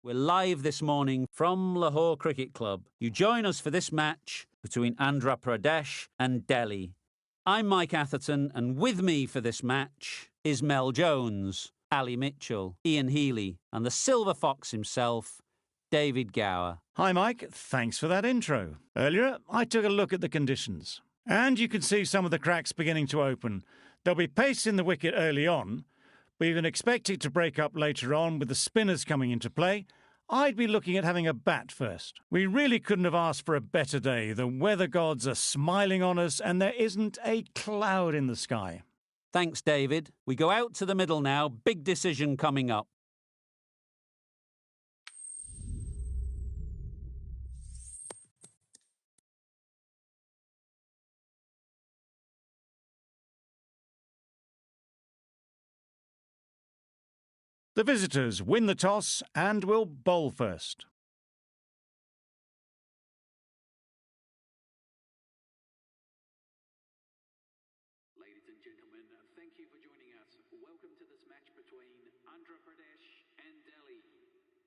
We're live this morning from Lahore Cricket Club. You join us for this match between Andhra Pradesh and Delhi. I'm Mike Atherton, and with me for this match is Mel Jones, Ali Mitchell, Ian Healy, and the Silver Fox himself, David Gower. Hi Mike, thanks for that intro. Earlier, I took a look at the conditions, and you can see some of the cracks beginning to open. There'll be pace in the wicket early on, but you can expect it to break up later on with the spinners coming into play. I'd be looking at having a bat first. We really couldn't have asked for a better day. The weather gods are smiling on us and there isn't a cloud in the sky. Thanks, David. We go out to the middle now. Big decision coming up. The visitors win the toss and will bowl first. Ladies and gentlemen, thank you for joining us. Welcome to this match between Andhra Pradesh and Delhi.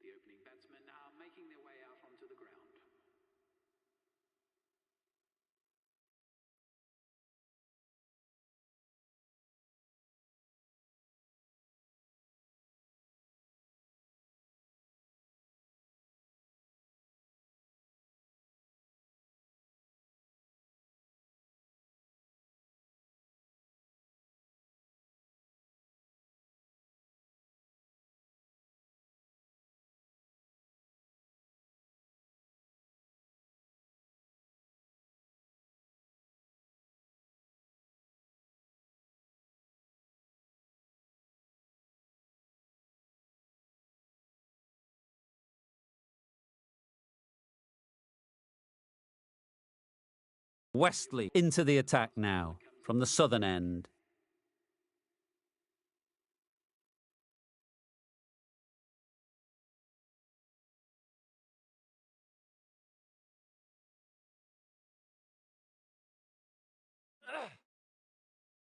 The opening batsmen are making their way out onto the ground. Westley into the attack now from the southern end.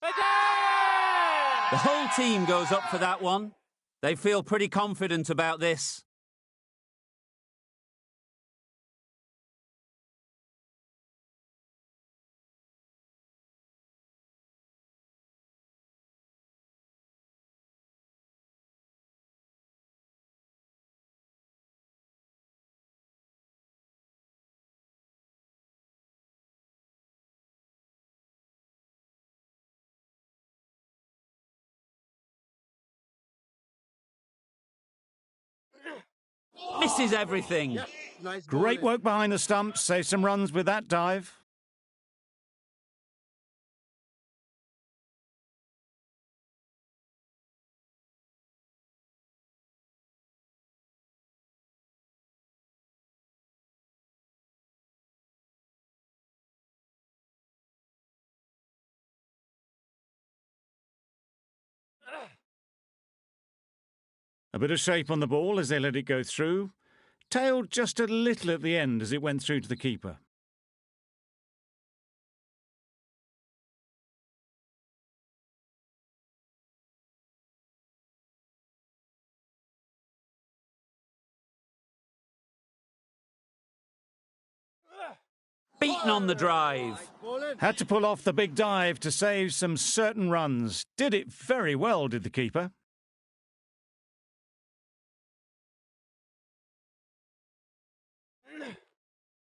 The whole team goes up for that one. They feel pretty confident about this. Misses everything. Yep. Nice Great bowling. work behind the stumps, save some runs with that dive. A bit of shape on the ball as they let it go through. Tailed just a little at the end as it went through to the keeper. Beaten on the drive. Nice bowling. Had to pull off the big dive to save some certain runs. Did it very well, did the keeper.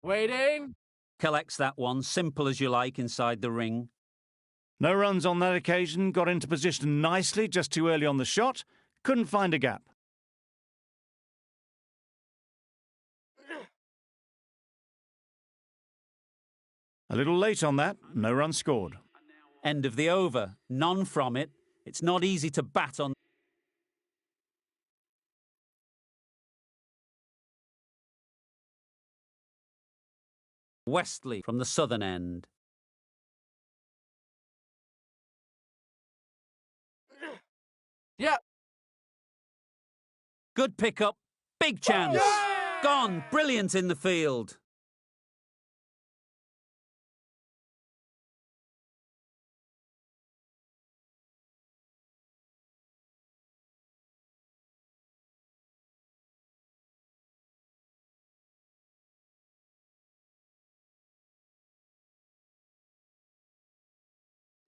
Waiting. Collects that one, simple as you like, inside the ring. No runs on that occasion, got into position nicely, just too early on the shot. Couldn't find a gap. A little late on that, no run scored. End of the over. None from it. It's not easy to bat on. Westley from the southern end. Yeah. Good pickup. Big chance. Gone. Brilliant in the field.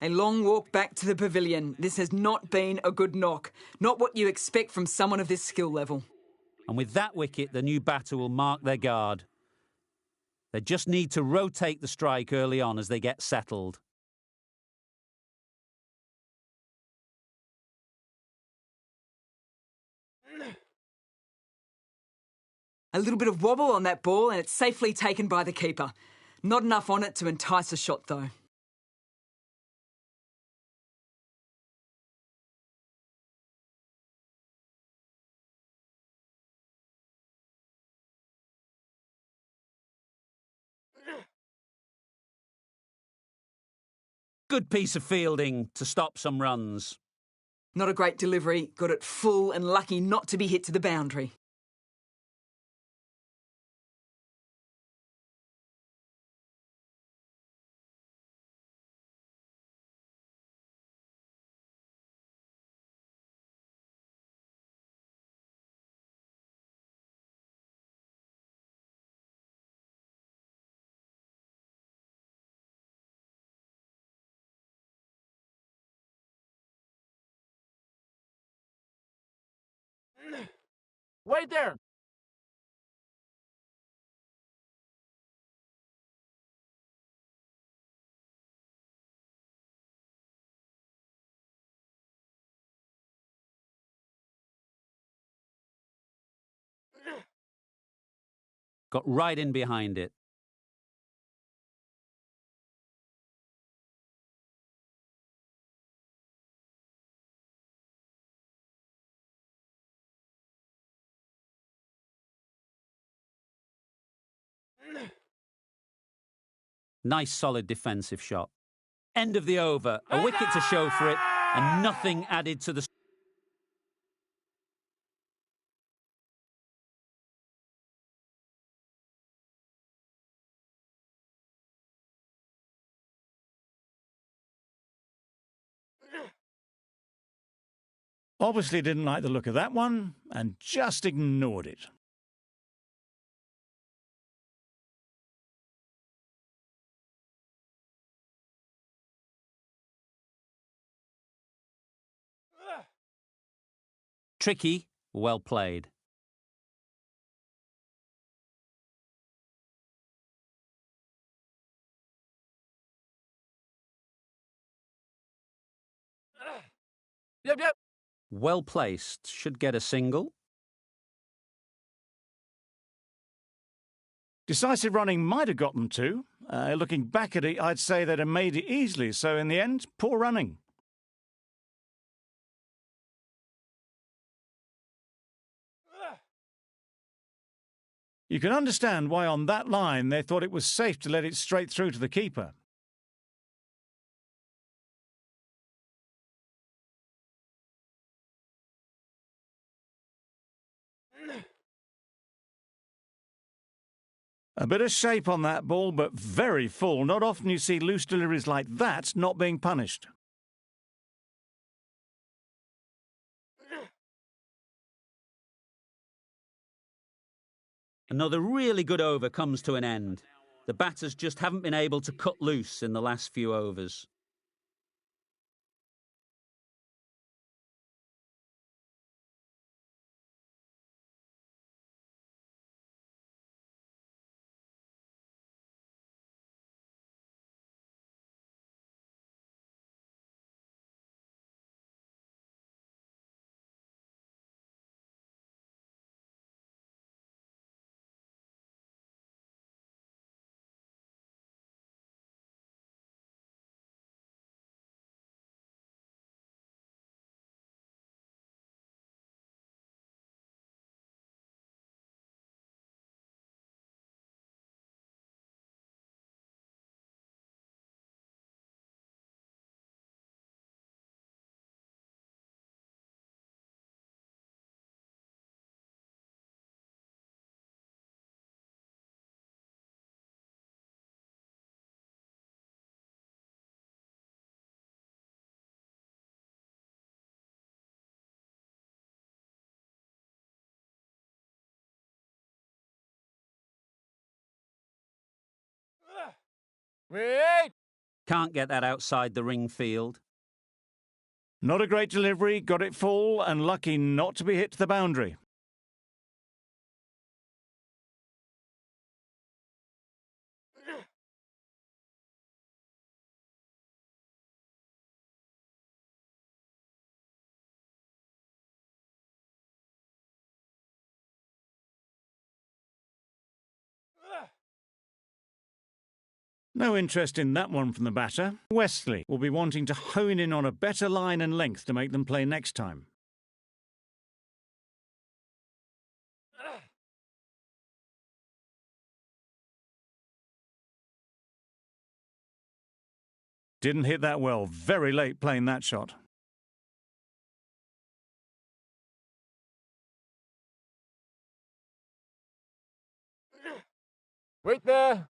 A long walk back to the pavilion. This has not been a good knock. Not what you expect from someone of this skill level. And with that wicket, the new batter will mark their guard. They just need to rotate the strike early on as they get settled. A little bit of wobble on that ball and it's safely taken by the keeper. Not enough on it to entice a shot though. Good piece of fielding to stop some runs. Not a great delivery, got it full and lucky not to be hit to the boundary. Wait there. Got right in behind it. Nice solid defensive shot. End of the over. A wicket to show for it and nothing added to the... Obviously didn't like the look of that one and just ignored it. Tricky, well played. Yep. Well placed. Should get a single. Decisive running might have got them two. Looking back at it, I'd say they'd have made it easily. So in the end, poor running. You can understand why on that line they thought it was safe to let it straight through to the keeper. A bit of shape on that ball, but very full. Not often you see loose deliveries like that not being punished. Another really good over comes to an end. The batters just haven't been able to cut loose in the last few overs. Wait. Can't get that outside the ring field. Not a great delivery, got it full and lucky not to be hit to the boundary. No interest in that one from the batter. Wesley will be wanting to hone in on a better line and length to make them play next time. Didn't hit that well. Very late playing that shot. Wait there.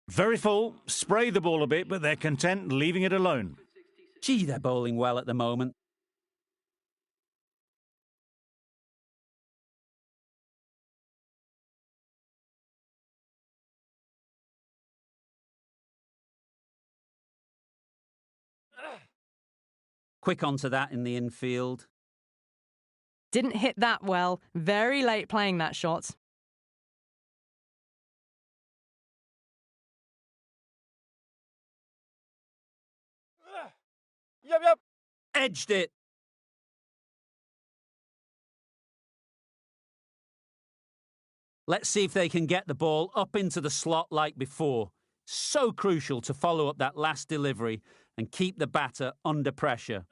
Very full, spray the ball a bit, but they're content leaving it alone. Gee, they're bowling well at the moment. Quick onto that in the infield. Didn't hit that well. Very late playing that shot. Yep. Edged it. Let's see if they can get the ball up into the slot like before. So crucial to follow up that last delivery and keep the batter under pressure.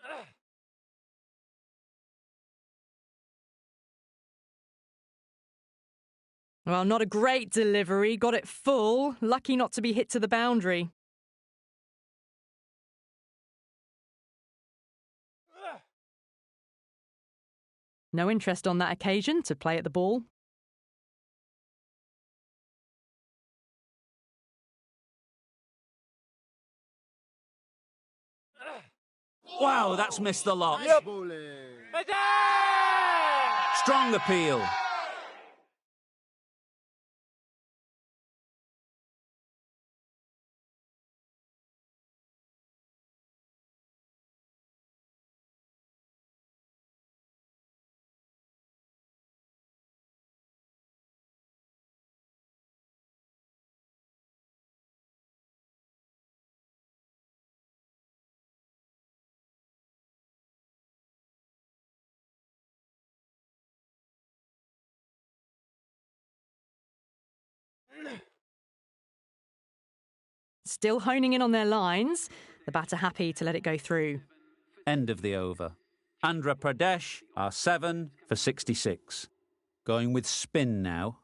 Well, not a great delivery. Got it full. Lucky not to be hit to the boundary. No interest on that occasion to play at the ball. Wow, that's missed the lot. Yep. Strong appeal. Still honing in on their lines. The batter happy to let it go through. End of the over. Andhra Pradesh are 7 for 66. Going with spin now.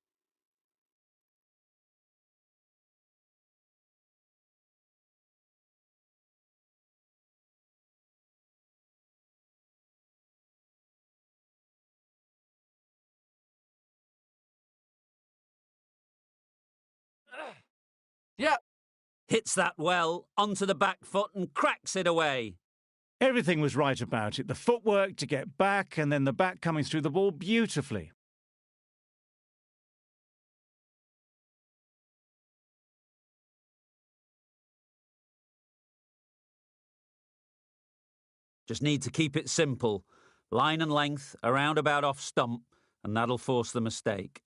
Yep. Hits that well, onto the back foot and cracks it away. Everything was right about it. The footwork to get back and then the bat coming through the ball beautifully. Just need to keep it simple. Line and length, a roundabout off stump, and that'll force the mistake.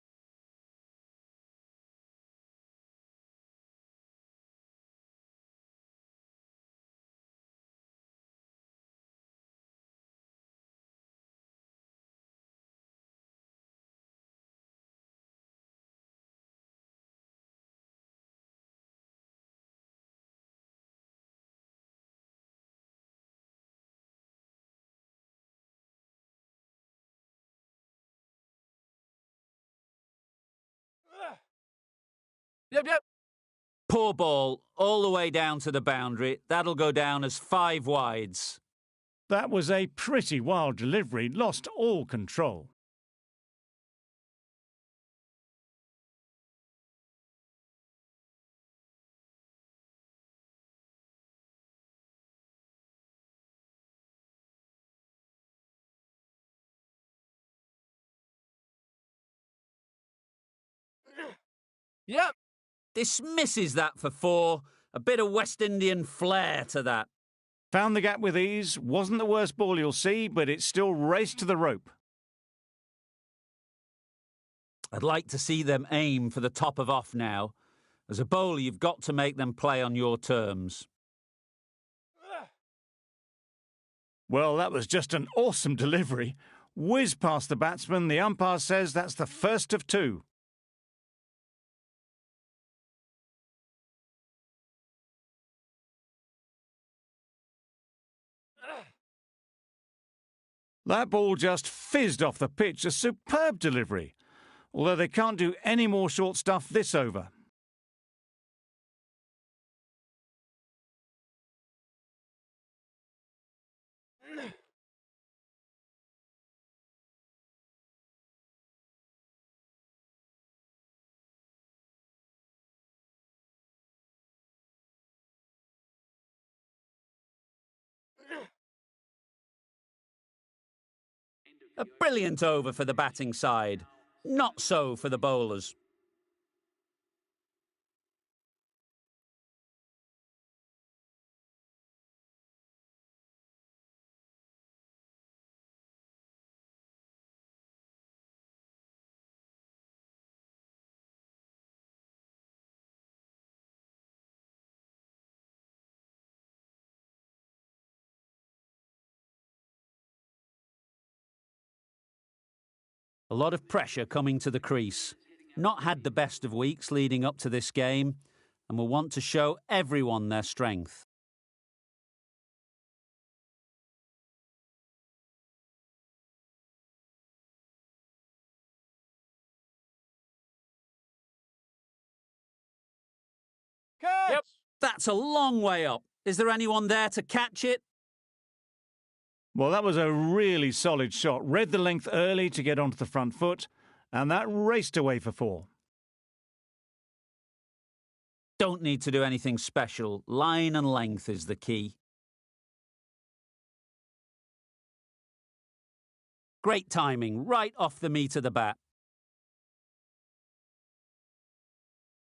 Yep. Poor ball, all the way down to the boundary. That'll go down as 5 wides. That was a pretty wild delivery, lost all control. Yep. Dismisses that for 4. A bit of West Indian flair to that. Found the gap with ease, wasn't the worst ball you'll see, but it still raced to the rope. I'd like to see them aim for the top of off now. As a bowler, you've got to make them play on your terms. Well, that was just an awesome delivery. Whiz past the batsman, the umpire says that's the first of 2. That ball just fizzed off the pitch, a superb delivery. Although they can't do any more short stuff this over. A brilliant over for the batting side. Not so for the bowlers. A lot of pressure coming to the crease. Not had the best of weeks leading up to this game, and will want to show everyone their strength. Yep. That's a long way up. Is there anyone there to catch it? Well, that was a really solid shot. Read the length early to get onto the front foot, and that raced away for 4. Don't need to do anything special. Line and length is the key. Great timing, right off the meat of the bat.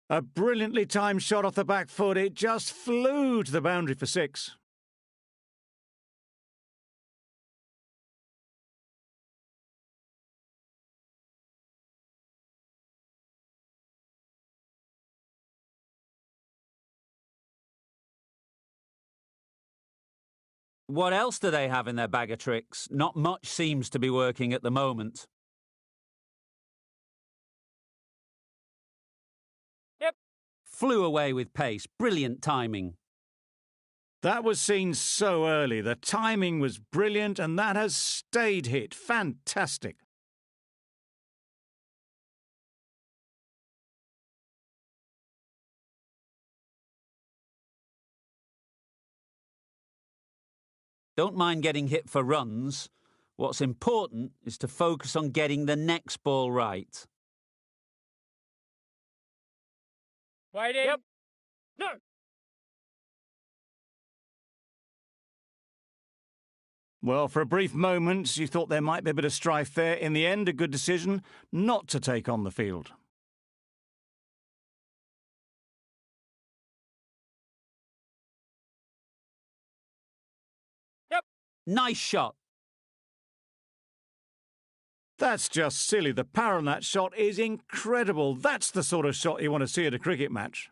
A brilliantly timed shot off the back foot. It just flew to the boundary for 6. What else do they have in their bag of tricks? Not much seems to be working at the moment. Yep. Flew away with pace. Brilliant timing. That was seen so early. The timing was brilliant, and that has stayed hit. Fantastic. Don't mind getting hit for runs. What's important is to focus on getting the next ball right. Waiting. Yep. No. Well, for a brief moment, you thought there might be a bit of strife there. In the end, a good decision not to take on the field. Yep. Nice shot. That's just silly. The power on that shot is incredible. That's the sort of shot you want to see at a cricket match.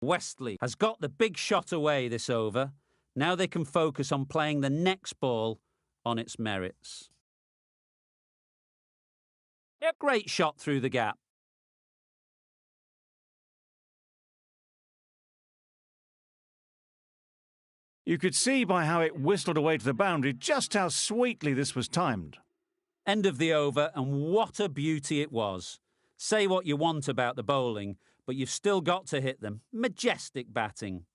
Westley has got the big shot away this over. Now they can focus on playing the next ball on its merits. Yep. Great shot through the gap. You could see by how it whistled away to the boundary just how sweetly this was timed. End of the over, and what a beauty it was. Say what you want about the bowling, but you've still got to hit them. Majestic batting.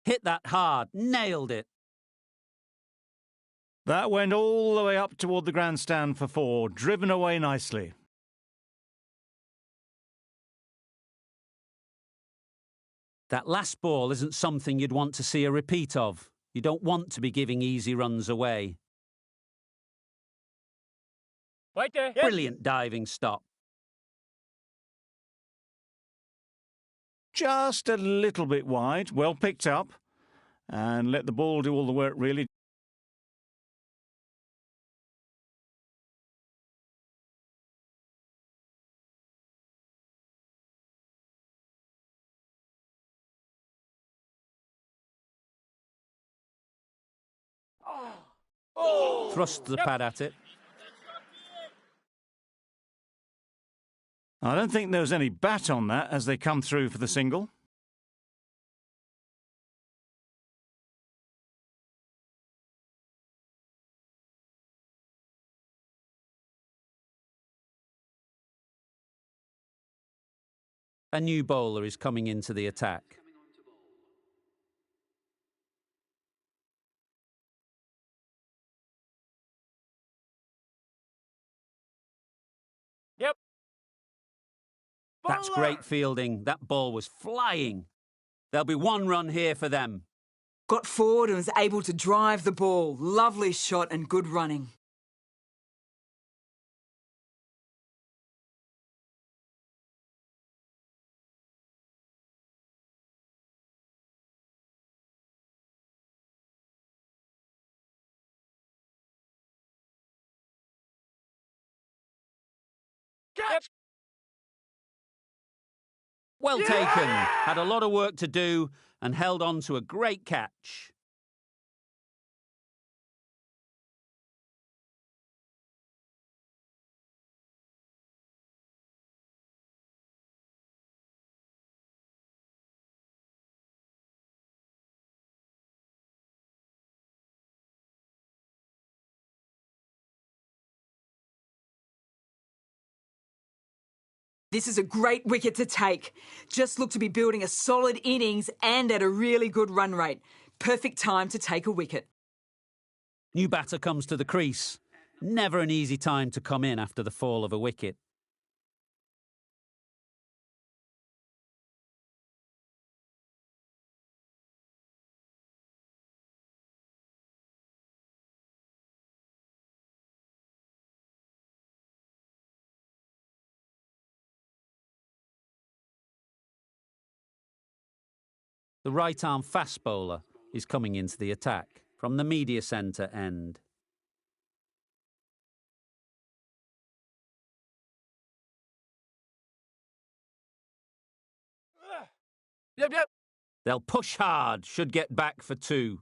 Hit that hard. Nailed it. That went all the way up toward the grandstand for 4, driven away nicely. That last ball isn't something you'd want to see a repeat of. You don't want to be giving easy runs away. Right there. Yep. Brilliant diving stop. Just a little bit wide, well picked up, and let the ball do all the work really. Thrust the pad at it. I don't think there was any bat on that as they come through for the single. A new bowler is coming into the attack. Yep. That's Bowler! great fielding. That ball was flying. There'll be 1 run here for them. Got forward and was able to drive the ball. Lovely shot and good running. Catch! Well taken. Had a lot of work to do and held on to a great catch. This is a great wicket to take. Just look to be building a solid innings and at a really good run rate. Perfect time to take a wicket. New batter comes to the crease. Never an easy time to come in after the fall of a wicket. The right-arm fast bowler is coming into the attack from the media centre end. Yep, yep. They'll push hard, should get back for 2.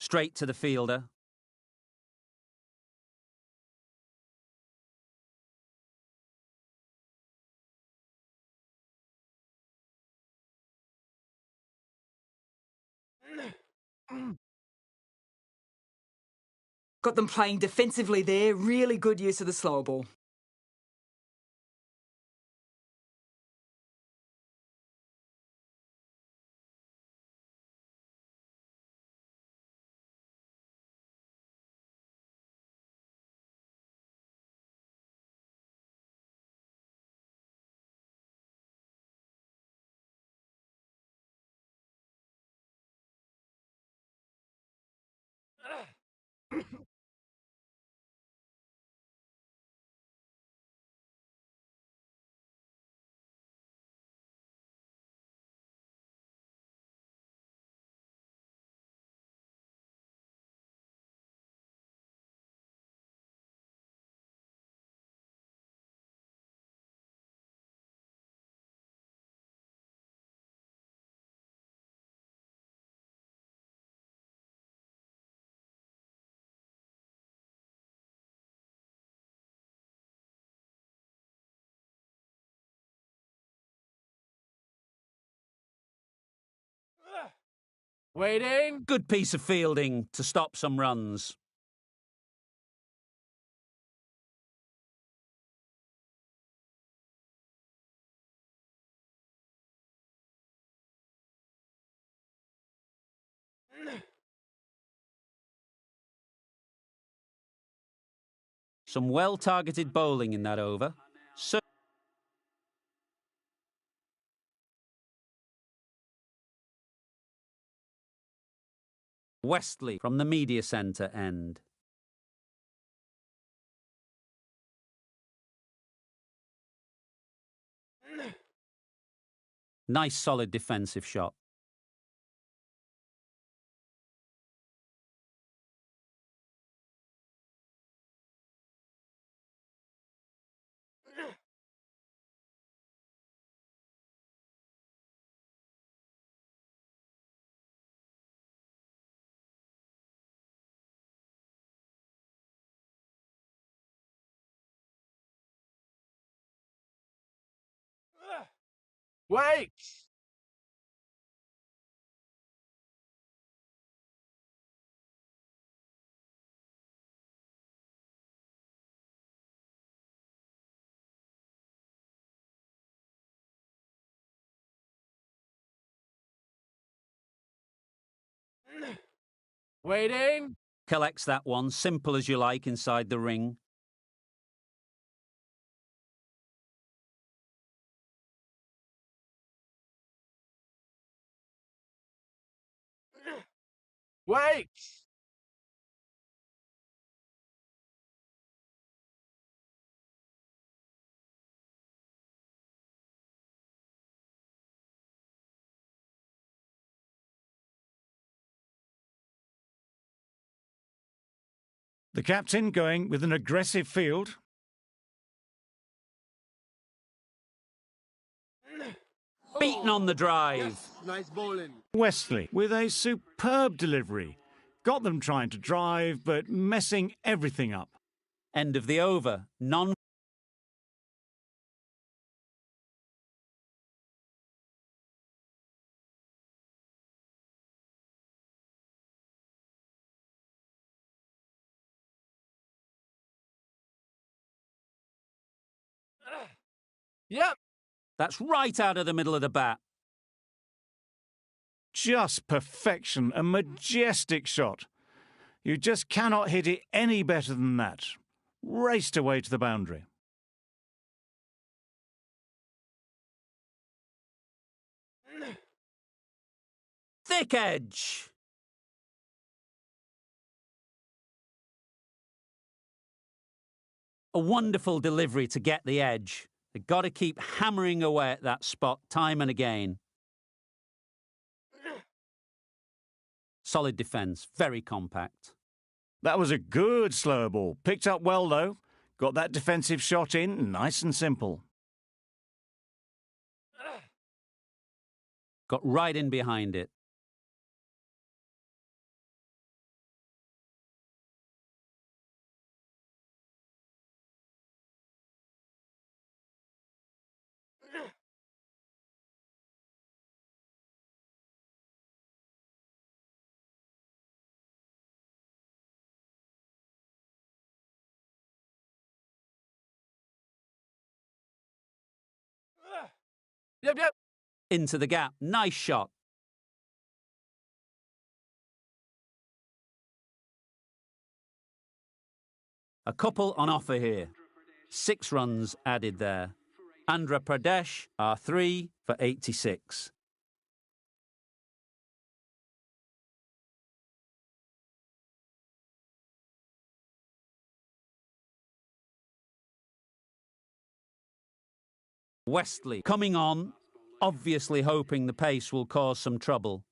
Straight to the fielder. Got them playing defensively there. Really good use of the slower ball. Waiting. Good piece of fielding to stop some runs. Some well-targeted bowling in that over. Westley from the media centre end. Nice solid defensive shot. Wait. Waiting. Collects that one, simple as you like, inside the ring. Wait. The captain going with an aggressive field. Beaten on the drive. Nice bowling. Westley with a superb delivery. Got them trying to drive, but messing everything up. End of the over. Non. Yep. That's right out of the middle of the bat. Just perfection, a majestic shot. You just cannot hit it any better than that. Raced away to the boundary. Thick edge. A wonderful delivery to get the edge. They've got to keep hammering away at that spot time and again. Solid defence, very compact. That was a good slower ball. Picked up well, though. Got that defensive shot in, nice and simple. Got right in behind it. Yep, yep. Into the gap. Nice shot. A couple on offer here. 6 runs added there. Andhra Pradesh are 3 for 86. Westley coming on, obviously hoping the pace will cause some trouble.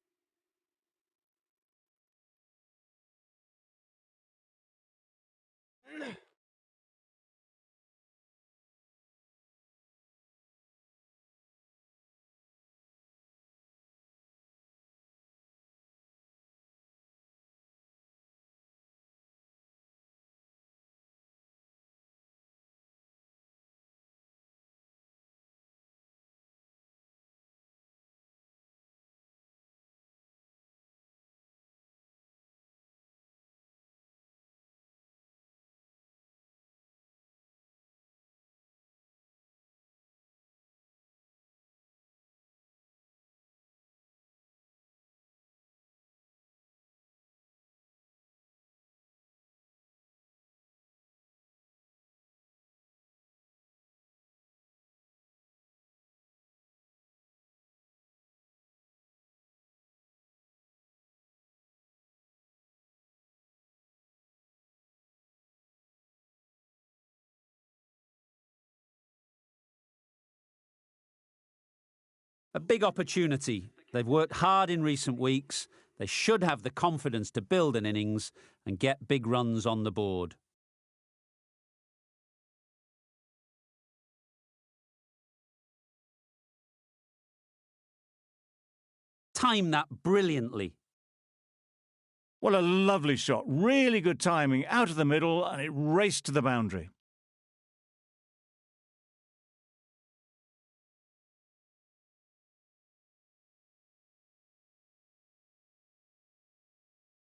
A big opportunity. They've worked hard in recent weeks. They should have the confidence to build an innings and get big runs on the board. Time that brilliantly. What a lovely shot. Really good timing. Out of the middle, and it raced to the boundary.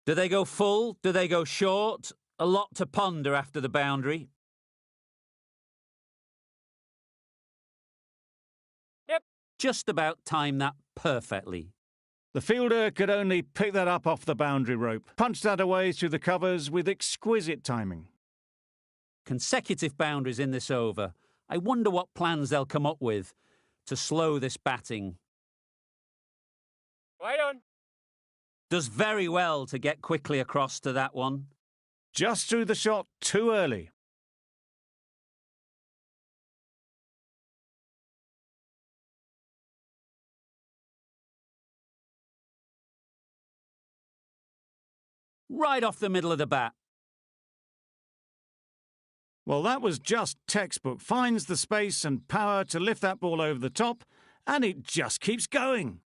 Do they go full? Do they go short? A lot to ponder after the boundary. Yep. Just about time that perfectly. The fielder could only pick that up off the boundary rope. Punched that away through the covers with exquisite timing. Consecutive boundaries in this over. I wonder what plans they'll come up with to slow this batting. Right on. Does very well to get quickly across to that one. Just threw the shot too early. Right off the middle of the bat. Well, that was just textbook. Finds the space and power to lift that ball over the top, and it just keeps going.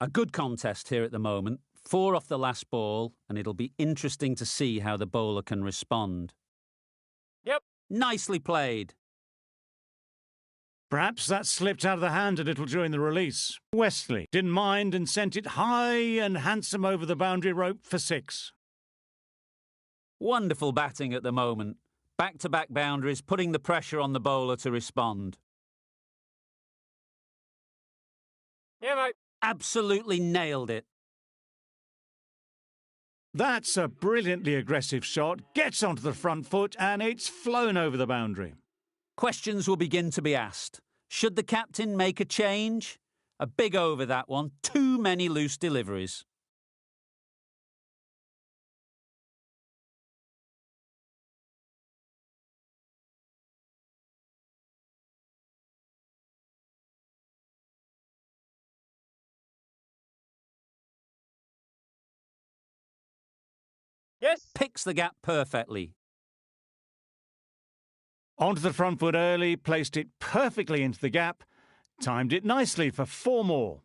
A good contest here at the moment. 4 off the last ball, and it'll be interesting to see how the bowler can respond. Yep. Nicely played. Perhaps that slipped out of the hand a little during the release. Westley didn't mind and sent it high and handsome over the boundary rope for 6. Wonderful batting at the moment. Back-to-back boundaries, putting the pressure on the bowler to respond. Yeah, mate. Absolutely nailed it. That's a brilliantly aggressive shot. Gets onto the front foot and it's flown over the boundary. Questions will begin to be asked. Should the captain make a change? A big over that one. Too many loose deliveries. Yes. Picks the gap perfectly. Onto the front foot early, placed it perfectly into the gap, timed it nicely for 4 more.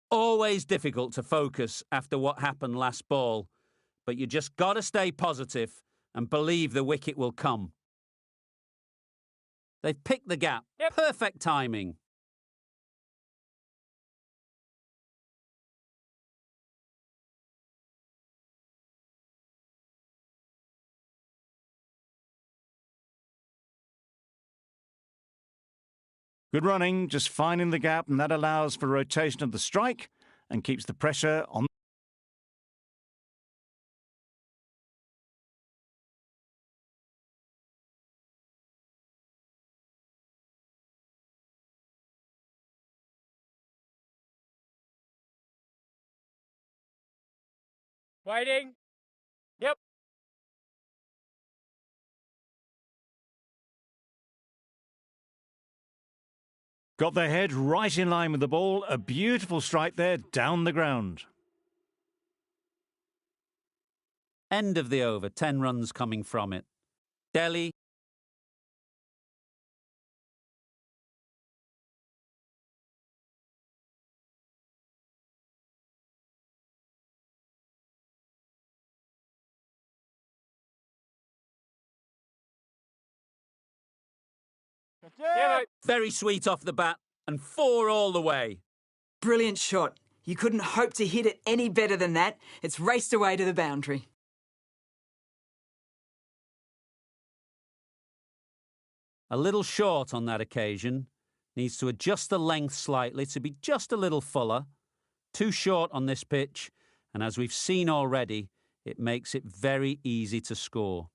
Always difficult to focus after what happened last ball, but you just got to stay positive and believe the wicket will come. They've picked the gap. Yep. Perfect timing. Good running, just finding the gap, and that allows for rotation of the strike and keeps the pressure on. Waiting. Yep. Got their head right in line with the ball. A beautiful strike there down the ground. End of the over, 10 runs coming from it. Delhi. Yeah, mate. Very sweet off the bat and 4 all the way. Brilliant shot. You couldn't hope to hit it any better than that. It's raced away to the boundary. A little short on that occasion. Needs to adjust the length slightly to be just a little fuller. Too short on this pitch, and as we've seen already, it makes it very easy to score.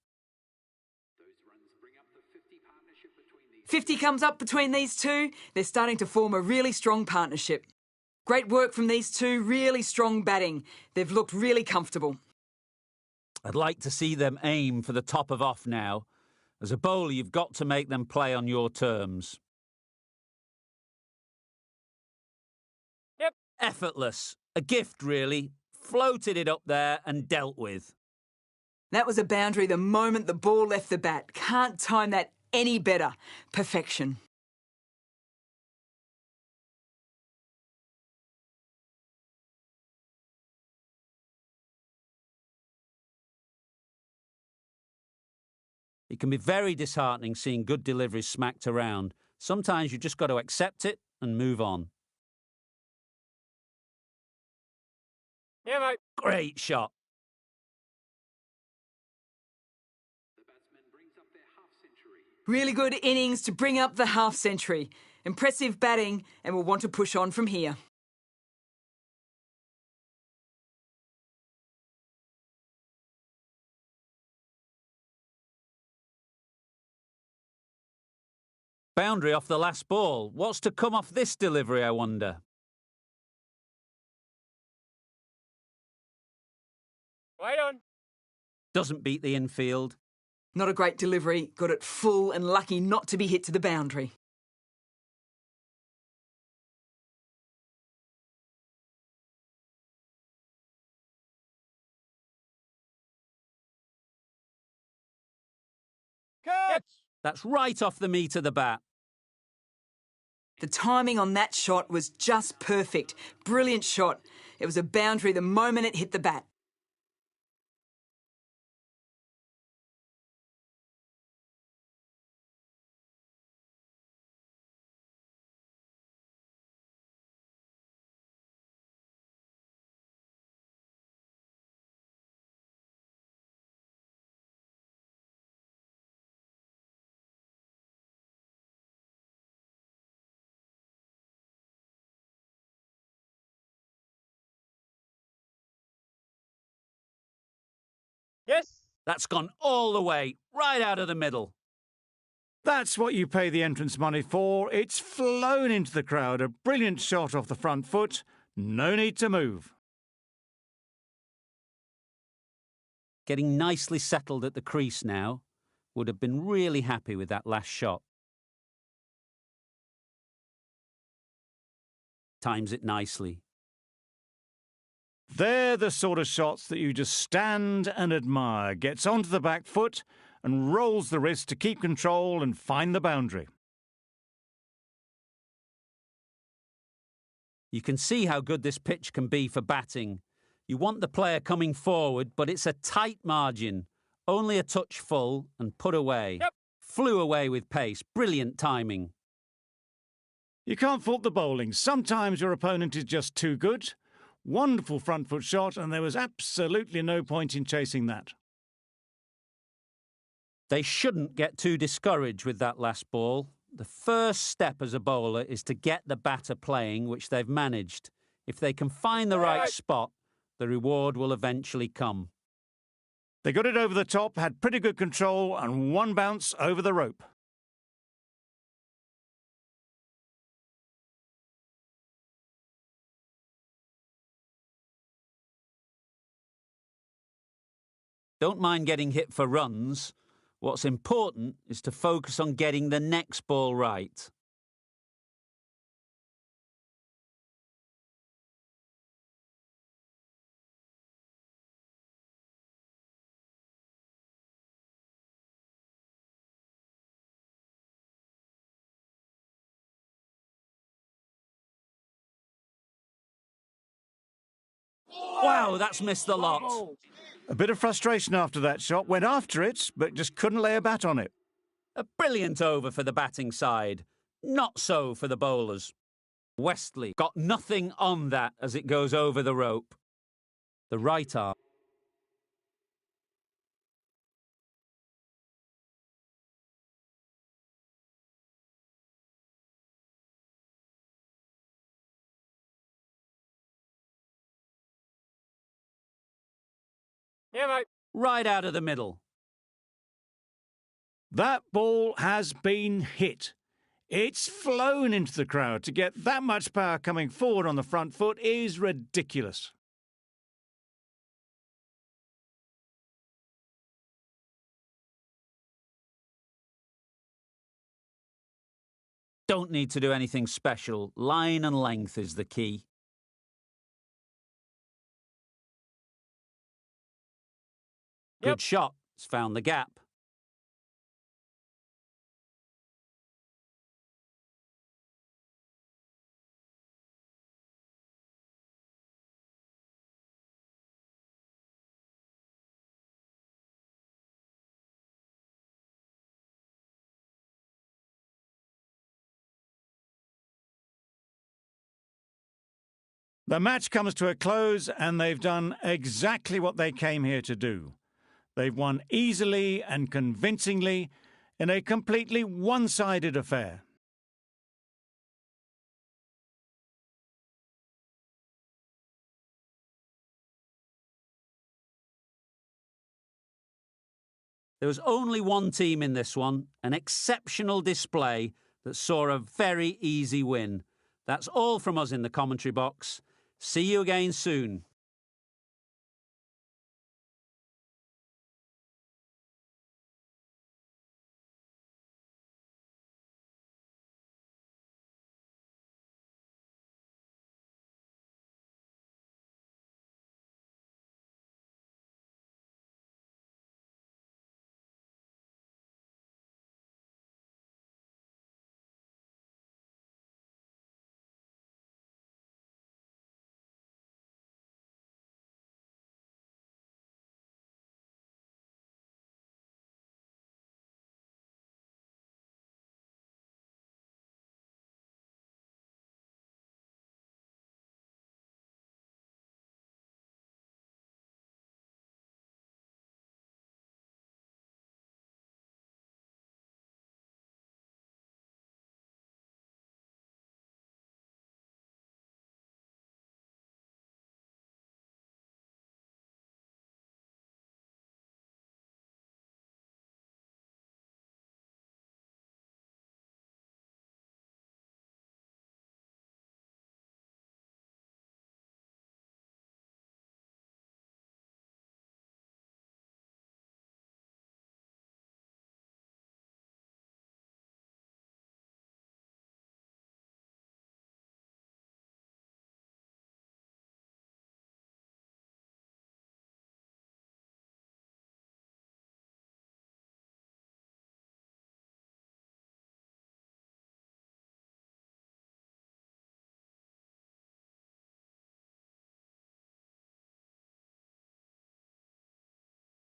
50 comes up between these two. They're starting to form a really strong partnership. Great work from these two, really strong batting. They've looked really comfortable. I'd like to see them aim for the top of off now. As a bowler, you've got to make them play on your terms. Yep. Effortless. A gift, really. Floated it up there and dealt with. That was a boundary the moment the ball left the bat. Can't time that any better. Perfection. It can be very disheartening seeing good deliveries smacked around. Sometimes you've just got to accept it and move on. Yeah, mate. Great shot. Really good innings to bring up the half century. Impressive batting, and we'll want to push on from here. Boundary off the last ball. What's to come off this delivery, I wonder? Wait on. Doesn't beat the infield. Not a great delivery. Got it full and lucky not to be hit to the boundary. Catch. That's right off the meat of the bat. The timing on that shot was just perfect. Brilliant shot. It was a boundary the moment it hit the bat. Yes. That's gone all the way, right out of the middle. That's what you pay the entrance money for. It's flown into the crowd. A brilliant shot off the front foot. No need to move. Getting nicely settled at the crease now. Would have been really happy with that last shot. Times it nicely. They're the sort of shots that you just stand and admire. Gets onto the back foot and rolls the wrist to keep control and find the boundary. You can see how good this pitch can be for batting. You want the player coming forward, but it's a tight margin. Only a touch full and put away. Yep. flew away with pace. Brilliant timing. You can't fault the bowling. Sometimes your opponent is just too good. Wonderful front foot shot, and there was absolutely no point in chasing that. They shouldn't get too discouraged with that last ball. The first step as a bowler is to get the batter playing, which they've managed. If they can find the right spot, the reward will eventually come. They got it over the top, had pretty good control, and one bounce over the rope. Don't mind getting hit for runs. What's important is to focus on getting the next ball right. Wow, that's missed the lot. A bit of frustration after that shot. Went after it, but just couldn't lay a bat on it. A brilliant over for the batting side. Not so for the bowlers. Westley got nothing on that as it goes over the rope. The right arm. Yeah, mate. Right out of the middle. That ball has been hit. It's flown into the crowd. To get that much power coming forward on the front foot is ridiculous. Don't need to do anything special. Line and length is the key. Good shot. It's found the gap. The match comes to a close, and they've done exactly what they came here to do. They've won easily and convincingly in a completely one-sided affair. There was only one team in this one, an exceptional display that saw a very easy win. That's all from us in the commentary box. See you again soon.